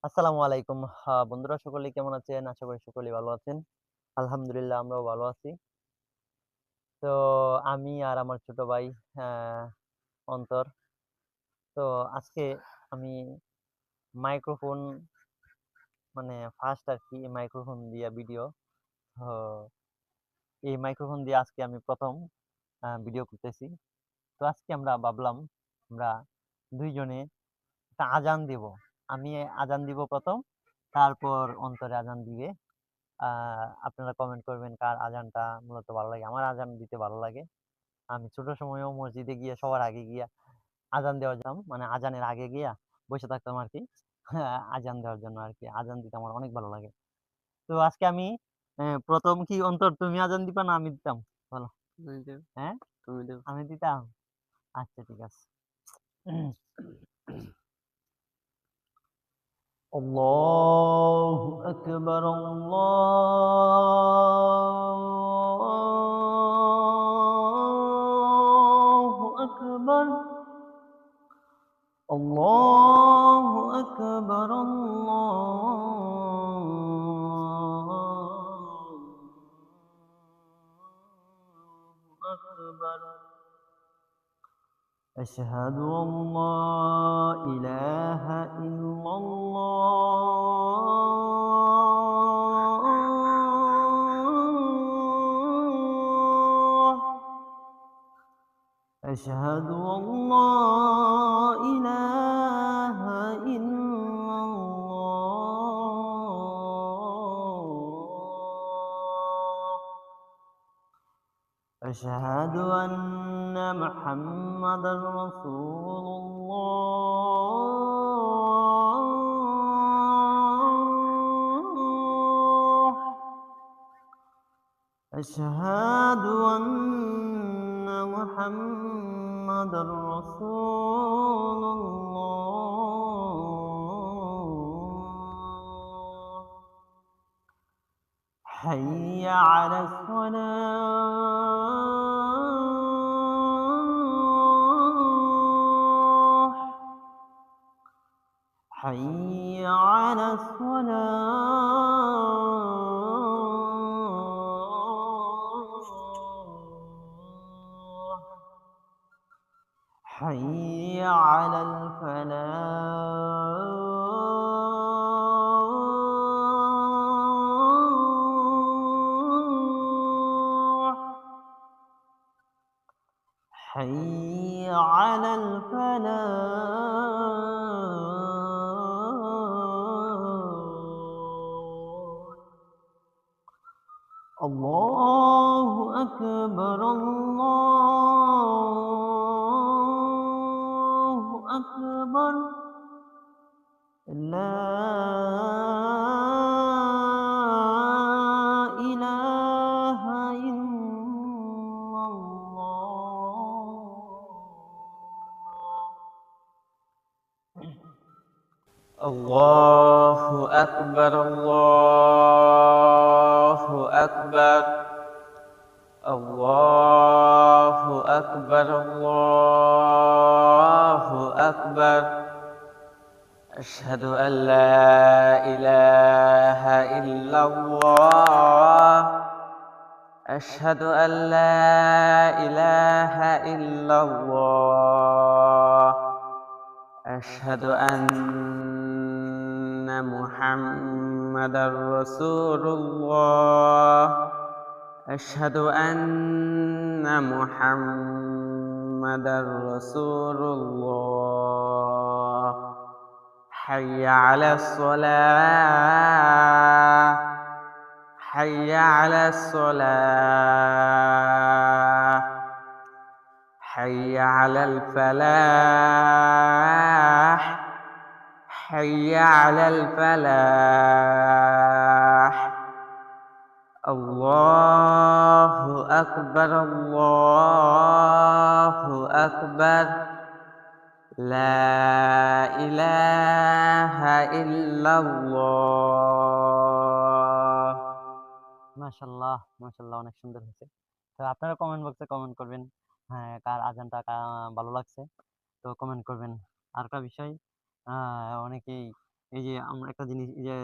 আসসালামু আলাইকুম। বন্ধুরা সকলেই কেমন আছেন? আশা করি সকলেই ভালো আছেন। আলহামদুলিল্লাহ আমরাও ভালো আছি। তো আমি আর আমার ছোট ভাই অ্যা অন্তর। তো আজকে আমি মাইক্রোফোন মানে ফার্স্ট আরকি মাইক্রোফোন দিয়া ভিডিও। তো এই মাইক্রোফোন দিয়ে আজকে আমি ১ম ভিডিও করতেছি। তো আজকে আমরা ভাবলাম আমরা ২ জনে একটা আজান দিব। আমি আজান দিব ১ম, তারপর অন্তরে আজান দিবে। আ আপনারা কমেন্ট করবেন কার আজানটা মূলত ভালো লাগে। আমার আজান দিতে ভালো লাগে। আমি ছোট সময়েও মসজিদে গিয়ে সবার আগে গিয়া আজান দেওয়া যেতাম। মানে আজানের আগে গিয়া বইসা থাকতাম আরকি। হ্যাঁ, আজান দেওয়ার জন্য আরকি। আজান দিতে আমার অনেক ভালো লাগে। তো আজকে আমি ১ম কি অন্তর তুমি আজান দিবা না আমি দিতাম? বলো। তুমি দেও, হ্যাঁ? তুমি দেও। আমি দিতাম? আচ্ছা ঠিক আছে। الله أكبر الله أكبر الله أكبر الله أكبر أشهد أن لا إله إلا الله أشهد أن لا إله إلا الله أشهد أن محمدا رسول الله أشهد أن محمدا رسول الله حي على الصلاة حي على الصلاة حي على الفلاح حي على الفلاح الله أكبر الله أكبر لا إله إلا الله أكبر الله أكبر الله أكبر الله أكبر أشهد أن لا إله إلا الله أشهد أن لا إله إلا الله أشهد أن محمدا رسول الله أشهد أن محمدا رسول الله حي على الصلاة حي على الصلاة حي على الفلاح حي على الفلاح الله أكبر الله أكبر لا إله إلا الله মাশাআল্লাহ, মাশাআল্লাহ অনেক সুন্দর হয়েছে। তো আপনারা কমেন্ট বক্সে কমেন্ট করবেন। হ্যাঁ, কার আজানটা ভালো লাগছে। তো কমেন্ট করবেন। আরেকটা বিষয়, আ অনেকেই এই যে আমরা একটা জিনিস এই যে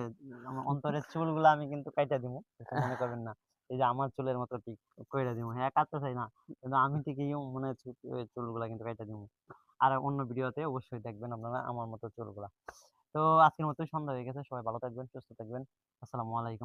আমার অন্তরের চুলগুলা আমি কিন্তু কাইটা দিমু। কিছু মনে করবেন না। এই যে আমার চুলের মতো ঠিক কইরা দিমু। হ্যাঁ, কাটতে চাই না। কিন্তু আমি ঠিকই মনে হচ্ছে ওই চুলগুলা কিন্তু কাইটা দিমু। আর অন্য ভিডিওতে অবশ্যই দেখবেন আপনারা আমার মতো চুলগুলা। তো আজকের মতো সন্ধ্যা হয়ে গেছে। সবাই ভালো থাকবেন, সুস্থ থাকবেন। আসসালামু আলাইকুম।